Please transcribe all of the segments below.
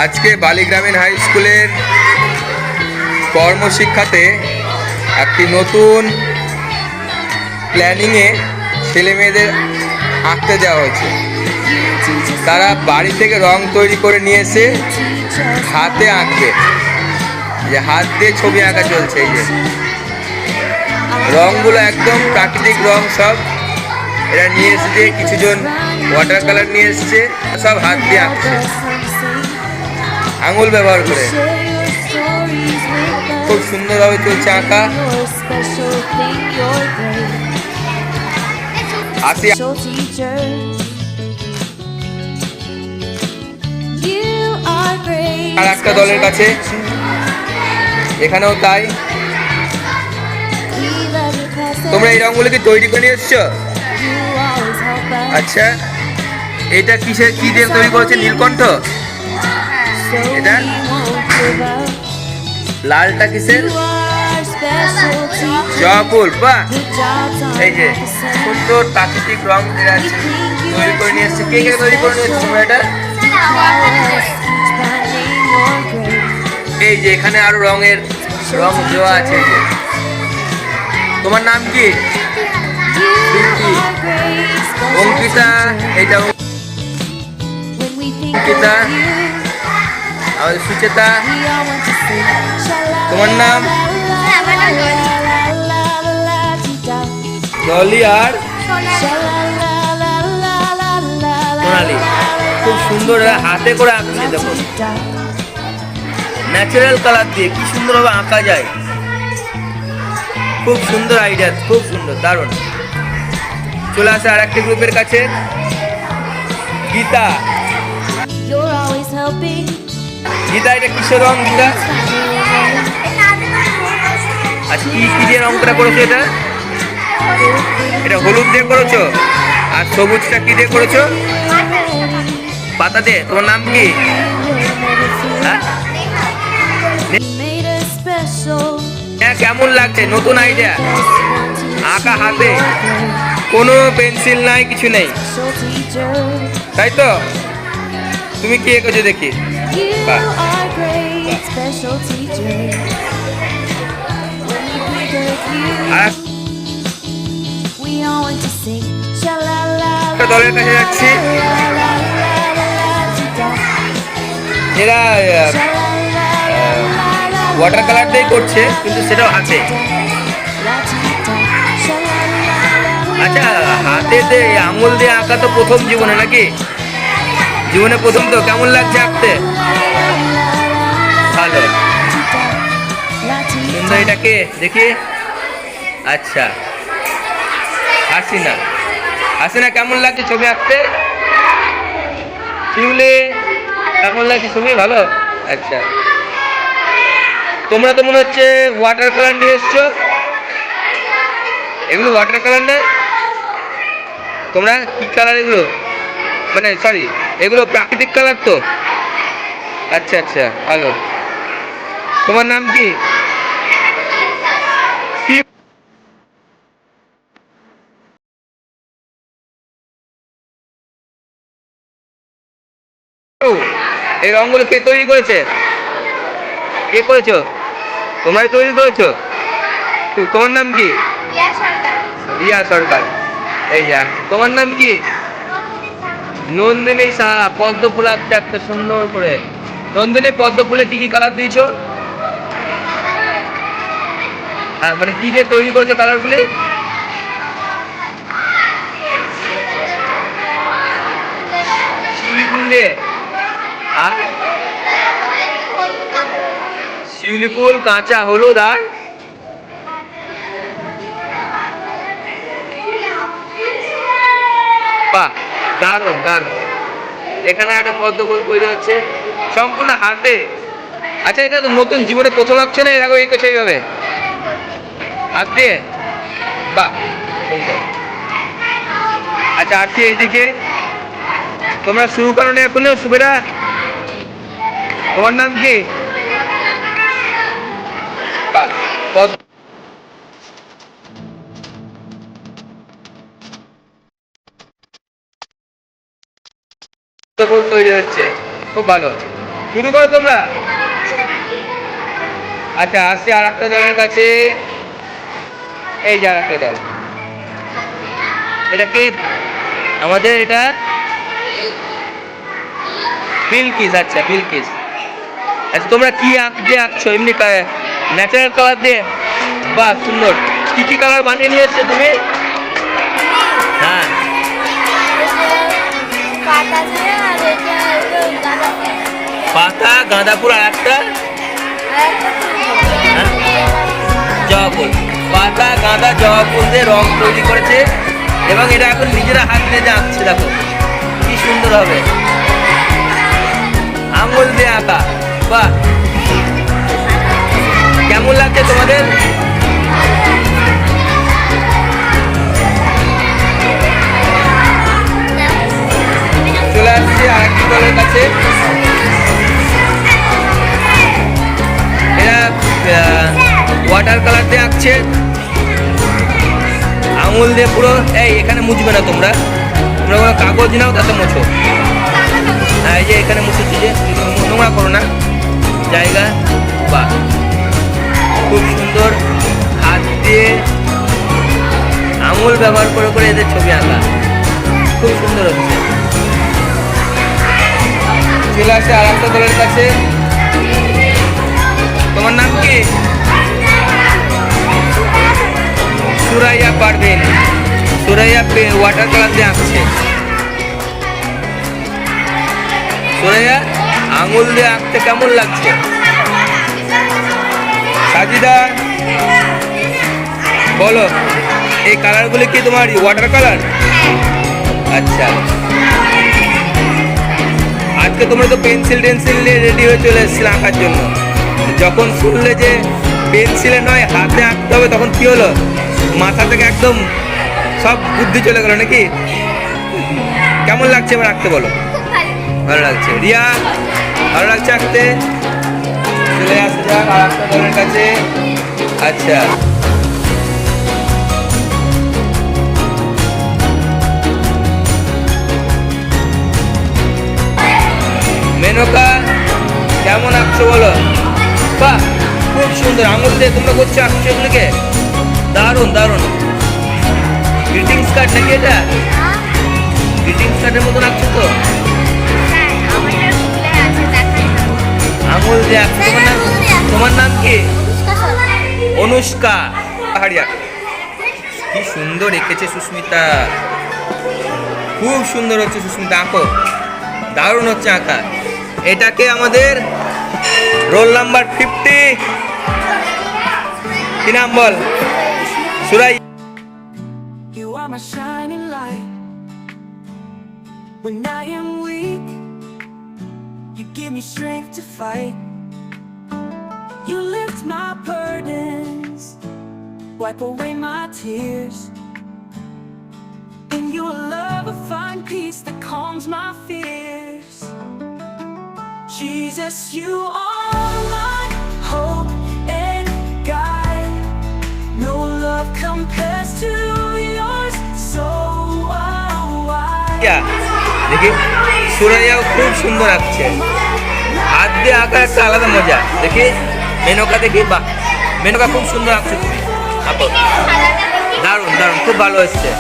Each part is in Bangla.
আজকে বালি গ্রামীণ হাই স্কুলের কর্মশিক্ষাতে একটি নতুন প্ল্যানিংয়ে ছেলে মেয়েদের আঁকতে দেওয়া হয়েছে। তারা বাড়ি থেকে রং তৈরি করে নিয়ে এসে হাতে আঁকবে। যে হাত দিয়ে ছবি আঁকা চলছে। এই যে রংগুলো একদম প্রাকৃতিক রং, সব এরা নিয়ে এসেছে। কিছুজন ওয়াটার কালার নিয়ে এসছে, সব হাত দিয়ে আঁকছে আঙুল ব্যবহার করে। খুব সুন্দরভাবে চলছে আঁকা। আসি আর একটা দলের কাছে, এখানেও তাই। তোমরা এই রঙগুলো কি তৈরি করে নিয়ে এসছো? আচ্ছা, এটা কিসের, কি দিয়ে তৈরি করেছে? নীলকণ্ঠ। এটা লালটা কিসের? জবা ফুল। বাহ, এই যে সুন্দর প্রাকৃতিক রং তৈরি করে নিয়ে এসছে। কে কে তৈরি করে নিয়ে এসছে তোমরা এটা? এই যে এখানে আরো রঙের রং দেওয়া আছে। এই যে তোমার নাম কি? অঙ্কিতা। এইটা অঙ্কিতা। আমাদের সুচেতা। তোমার নাম? ডলি আর সোনালি। খুব সুন্দর হাতে করে আঁকছে। দেখো ন্যাচারাল কালার দিয়ে কি সুন্দরভাবে আঁকা যায়। খুব সুন্দর আইডিয়া, খুব সুন্দর, দারুণ। চলে আসে আর একটা গ্রুপের কাছে, গীতা। গীতা, এটা কিসের রং গীতা? আচ্ছা, কি কি দিয়ে রংটা করেছো? এটা এটা হলুদ দিয়ে করেছো। আর সবুজটা কি দিয়ে করেছো? পাতা দিয়ে। তোমার নাম কি? হ্যাঁ, কেমন লাগছে? নতুন আইডিয়া, আঁকা হাতে, কোনো পেন্সিল নাই, কিছু নেই, তাই তো? তুমি কি এঁকেছো দেখি? দলের কাছে যাচ্ছি। এরা ওয়াটার কালার দিয়ে করছে, কিন্তু সেটাও হাতে। আচ্ছা, হাতে দিয়ে আঙুল দিয়ে আঁকা তো প্রথম জীবনে, নাকি? জীবনে প্রথম তো। কেমন লাগছে আঁকতে? ভালো, সুন্দর। এটা কে দেখি? আচ্ছা, হাসিনা। হাসিনা, কেমন লাগছে ছবি আঁকতে? শিউলি, কেমন লাগছে ছবি? ভালো। আচ্ছা, তোমরা তো মনে হচ্ছে ওয়াটার কালার নিয়ে এসছো। এগুলো ওয়াটার কালার না? তোমরা কি কালার এগুলো? মানে সরি, এগুলো প্রাকৃতিক কালার তো। আচ্ছা আচ্ছা, ভালো। তোমার নাম কি? এই রঙগুলো কে তৈরি করেছে? কে করেছো? তোমরাই তৈরি করেছো? তোমার নাম কি? রিয়া সরকার। এই যা, তোমার নাম কি? নন্দিনী সাহা। পদ্ম ফুল আঁকতে একটা সুন্দর করে। নন্দিনী, পদ্ম ফুলে কি কি কালার দিয়েছো? হ্যাঁ, মানে কি দিয়ে তৈরি করেছো কালার গুলি? শিউলি ফুল দিয়ে। আর শিউলি ফুল, কাঁচা হলুদ আর বাহ, দারুণ দারুণ। এখানে একটা পদ্ম ফুল তৈরি হচ্ছে সম্পূর্ণ হাতে। আচ্ছা, এটা তো নতুন জীবনে প্রথম আঁকছে না? এর আগে এঁকেছে এইভাবে হাত দিয়ে? বাহ। আচ্ছা, আসছি এইদিকে। তোমরা শুরু কারণে এখনো সুবেরা। তোমার নাম কি? তৈরি হচ্ছে, খুব ভালো। শুরু করো তোমরা। আচ্ছা, আসছি আর একটা দলের কাছে। এই যে আর একটা দল, এটা কি আমাদের? এটা বিলকিস। আচ্ছা বিলকিস, আচ্ছা তোমরা কি আঁকছো এমনি ন্যাচারাল কালার দিয়ে? বাহ সুন্দর। কি কি কালার বানিয়ে নিয়ে এসছো তুমি? হ্যাঁ পাতা, গাঁদা ফুল আর একটা জবা ফুল। পাতা, গাঁদা, জবা ফুল দিয়ে রং তৈরি করেছে এবং এটা এখন নিজেরা হাত দিয়ে যে আঁকছে, দেখো কি সুন্দর হবে, আঙুল দিয়ে আঁকা। বাহ, কেমন লাগছে তোমাদের? চলে আসছি আর একটি দলের কাছে। এরা ওয়াটার কালার দিয়ে আঁকছে, আঙুল দিয়ে পুরো। এই এখানে মুছবে না তোমরা, তোমরা কোনো কাগজ নাও তাতে মোছো। হ্যাঁ এই যে এখানে মুছেছি, যে নোংরা করো না জায়গা। বাহ, খুব সুন্দর। হাত দিয়ে আঙুল ব্যবহার করে করে এদের ছবি আঁকা, খুব সুন্দর হচ্ছে। চলে আসে আর একটা দলের কাছে। তোমার নাম কি? সুরাইয়া পারভিন। সুরাইয়া ওয়াটার কালার দিয়ে আঁকছে। সুরাইয়া আঙুল দিয়ে আঁকতে কেমন লাগছে? সাজিদা বলো, এই কালারগুলো কি তোমার ওয়াটার কালার? আচ্ছা, আজকে তোমরা তো পেন্সিল নিয়ে রেডি হয়ে চলে এসেছিলে আঁকার জন্য। যখন শুনলে যে পেন্সিলে নয় হাতে আঁকতে হবে, তখন কি হলো? মাথা থেকে একদম সব বুদ্ধি চলে গেল নাকি? কেমন লাগছে এবার আঁকতে বলো? ভালো লাগছে। রিয়া, ভালো লাগছে আঁকতে? চলে আসতে যাক আর একটা দলের কাছে। আচ্ছা, মেনকা, কেমন আঁকছো বলো? বাহ, খুব সুন্দর। আঙুল দিয়ে তোমরা করছো, আঁকছো এগুলোকে, দারুণ দারুণ। গ্রিটিংস কার্ড নাকি এটা? গ্রিটিংস কার্ডের মতন আঁকছো তো? আঙুল দিয়ে আঁকছো। তোমার নাম কি? অনুষ্কা পাহাড়িয়া। কি সুন্দর এঁকেছে সুস্মিতা, খুব সুন্দর হচ্ছে সুস্মিতা, আঁকো, দারুণ হচ্ছে আঁকা। এটাকে আমাদের রোল নাম্বার 50, কি নাম বল? সুরাই। You are my shining light. When I am weak, you give me strength to fight. You lift my burdens, wipe away my tears. In your love I find peace that calms my fears. Jesus, you are my hope and guide. No love compares to yours, so wide. দেখি সুরাইয়াও খুব সুন্দর আঁকছে, হাত দিয়ে আঁকার একটা আলাদা মজা। দেখি মেনকা, দেখি বাহ, মেনকা খুব সুন্দর আঁকছো তুমি, আঁকো, দারুণ দারুণ, খুব ভালো হচ্ছে।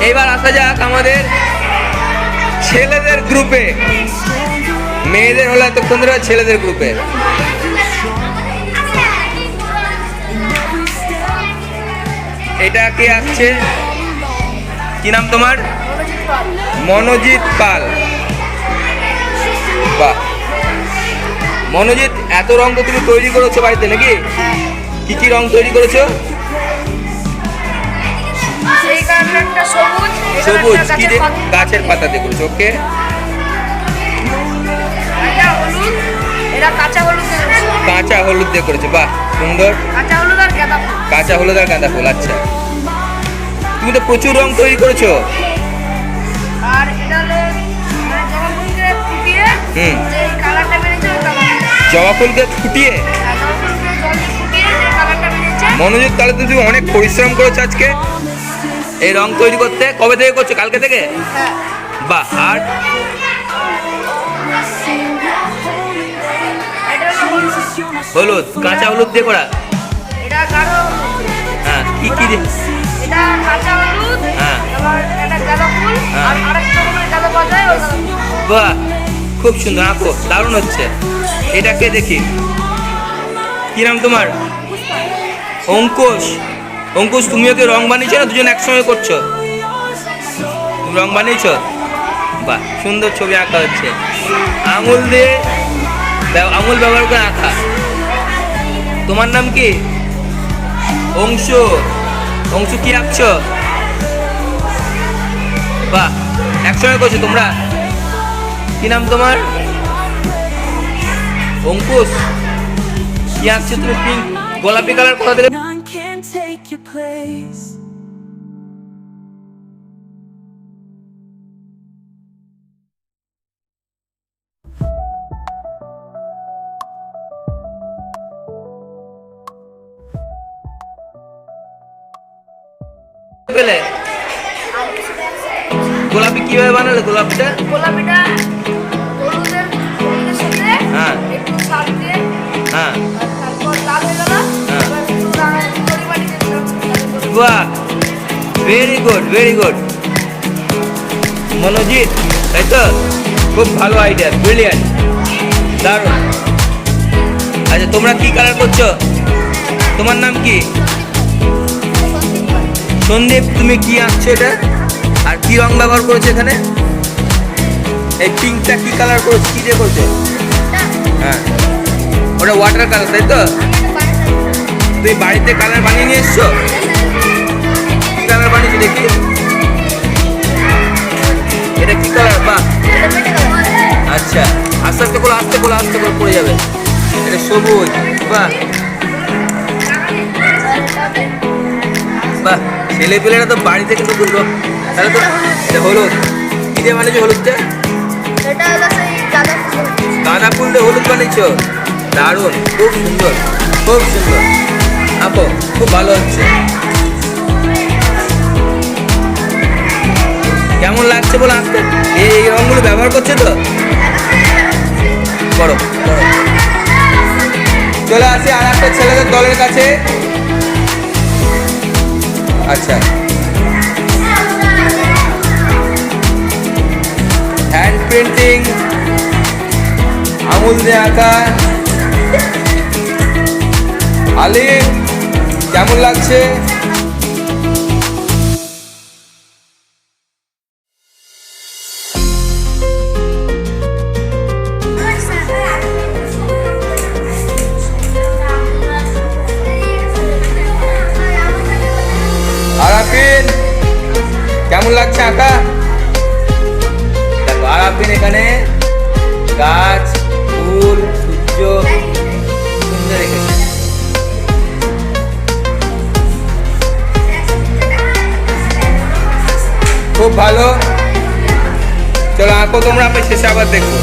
এইবার আসা যাক আমাদের ছেলেদের গ্রুপে। মেয়েদের হলো এতক্ষণ ধরে, ছেলেদের গ্রুপে এটা কে আঁকছে? কি নাম তোমার? মনোজিৎ পাল। বাহ, মনোজিৎ, এত রং তো তুমি তৈরি করেছো বাড়িতে নাকি? কি কি রং তৈরি করেছো? সবুজ, কি দিয়ে? গাছের পাতা দিয়ে করেছো। ওকে, কাঁচা হলুদ দিয়ে করেছো। বাহ সুন্দর, কাঁচা হলুদ আর গাঁদা ফুল। আচ্ছা, তুমি তো প্রচুর রং তৈরি করেছো। আর এটা হলো জবা ফুলকে ফুটিয়ে যে কালারটা বেরিয়েছে, ওই কালারটা জবা ফুলকে ফুটিয়ে মনোযোগ। তাহলে তো তুমি অনেক পরিশ্রম করেছো আজকে এই রং তৈরি করতে। কবে থেকে করছো? কালকে থেকে? বাহ। আর হলুদ, কাঁচা হলুদ দিয়ে করা। এটা গাঢ় হ্যাঁ, কি কি দিয়ে? এটা কাঁচা হলুদ, হ্যাঁ। আবার এটা গাঁদা ফুল, হ্যাঁ। আর আরেকটা রকমের গাঁদা পাওয়া যায় ওই গাঁদা ফুল। বাহ, খুব সুন্দর আঁকো, দারুণ হচ্ছে। এটাকে দেখি, কি নাম তোমার? অঙ্কুশ। অঙ্কুশ, তুমিও কি রং বানিয়েছো না দুজন একসঙ্গে করছো? রং বানিয়েছো? বাহ, সুন্দর ছবি আঁকা হচ্ছে। আঙুল দিয়ে আঙুল ব্যবহার করে আঁকা। তোমার নাম কি? অংশু। অংশু, কি আঁকছো? বাহ, একসঙ্গে করছো তোমরা। কি নাম তোমার? অঙ্কুশ, কি আঁকছো তুমি? পিঙ্ক, গোলাপি কালার কোথা থেকে? None can take your place. পেলে গোলাপি কিভাবে বানালে? গোলাপিটা গোলাপিটা হলুদের সাথে হ্যাঁ। একটু সার দিয়ে, হ্যাঁ, আর তারপর লাল হয়ে গেল। হ্যাঁ। এবার একটু পরিমাণে দিয়ে দিলাম। বাহ, very good, very good. Manojit, তাই তো? খুব ভালো আইডিয়া, ব্রিলিয়ান্ট, দারুণ। আচ্ছা, তোমরা কি কালার করছো? তোমার নাম কি? সন্দীপ, তুমি কি আঁকছো এটা? আর কি রং ব্যবহার করেছো এখানে? এই পিঙ্কটা কি কালার করেছো? কি দিয়ে করছো? হ্যাঁ, ওটা ওয়াটার কালার, তাই তো? তুমি বাড়িতে কালার বানিয়ে নিয়ে এসছো? কি কালার বানিয়েছো দেখি? এটা কি কালার? বাহ, আচ্ছা, আস্তে আস্তে করে, আস্তে করে, আস্তে করে পড়ে যাবে। এটা সবুজ। বাহ বাহ, ছেলে পেলেরা তো বাড়িতে কিন্তু দুটো। তাহলে তো এটা হলুদ, কি দিয়ে বানিয়েছো হলুদটা? এটা হলো সেই গাঁদা ফুল। গাঁদা ফুল দিয়ে হলুদ বানিয়েছো, দারুণ, খুব সুন্দর, খুব সুন্দর। আপো, খুব ভালো হচ্ছে। কেমন লাগছে বলো আঁকতে? এই রঙগুলো ব্যবহার করছে তো? করো, করো। চলে আসি আর একটা ছেলেদের দলের কাছে। আচ্ছা, হ্যান্ড প্রিন্টিং, আঙুল দিয়ে আঁকা। আলিফ, কেমন লাগছে? আরাফিন, কেমন লাগছে আঁকা? দেখো, আরাফিন এখানে গাছ, ফুল, সূর্য সুন্দর রেখেছে। খুব ভালো। চলো আঁকো তোমরা, আমি শেষে আবার দেখবো।